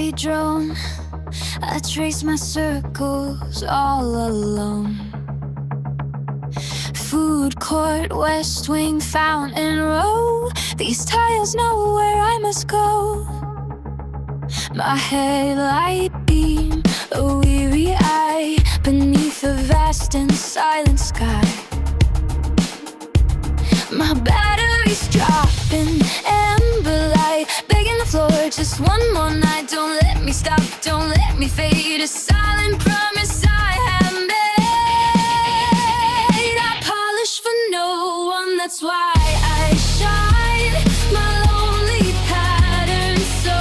heavy drone. I trace my circles all alone. Food court, West Wing, Fountain Row. These tiles know where I must go. My headlight beam, a weary eye, beneath a vast and silent sky. My battery's dropping, amber light, begging the floor, just one more night. Don't let me stop, don't let me fade. A silent promise I have made. I polish for no one, that's why I shine. My lonely pattern so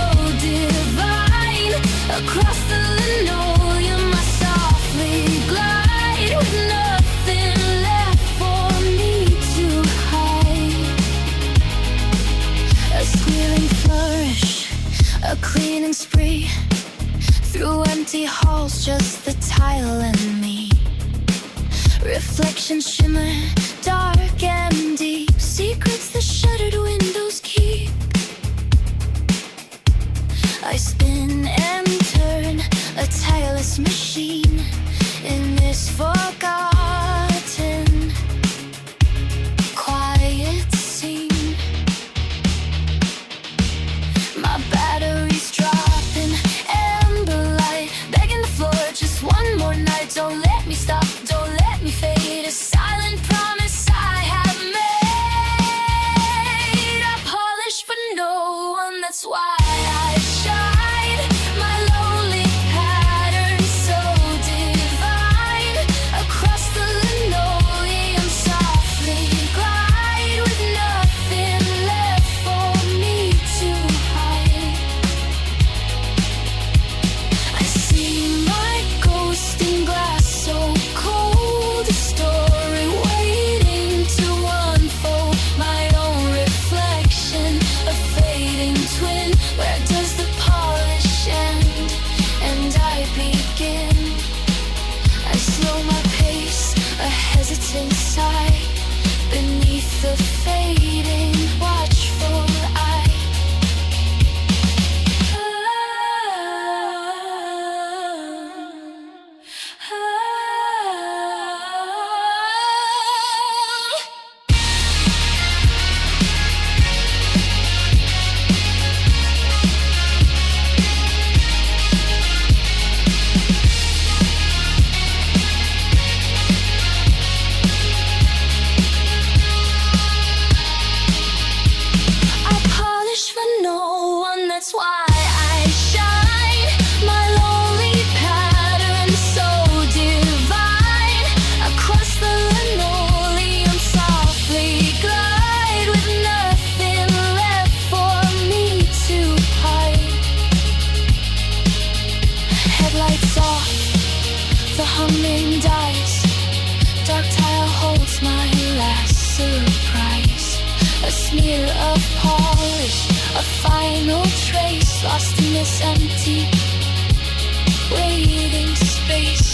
divine. Across the linoleum I softly glide, with nothing left for me to hide. A squealing flourish, a cleaning spree, through empty halls, just the tile and me. Reflections shimmer, dark and deep, secrets the shuttered windows keep. I spin and turn, a tireless machine, in this forgotten, quiet scene. My battery's dropping, amber light, begging the floor, just one more night. Don't let me stop, don't let me fade. A silent promise I have made. I polish for no one, that's why I shine. My lonely pattern so divine. Across the linoleum softly glide, with nothing left for me to hide. I see my ghost in glass, so cold, a story waiting to unfold. My own reflection, a fading twin. Where does the polish end and I begin? I slow my pace, a hesitant sigh, beneath the fading, watchful eye. I polish for no one, that's why I shine. My lonely pattern so divine. Across the linoleum softly glide, with nothing left for me to hide. Headlights off, the humming dies. Dark tile holds my last surprise. A smear of polish, a final trace, lost in this empty, waiting space.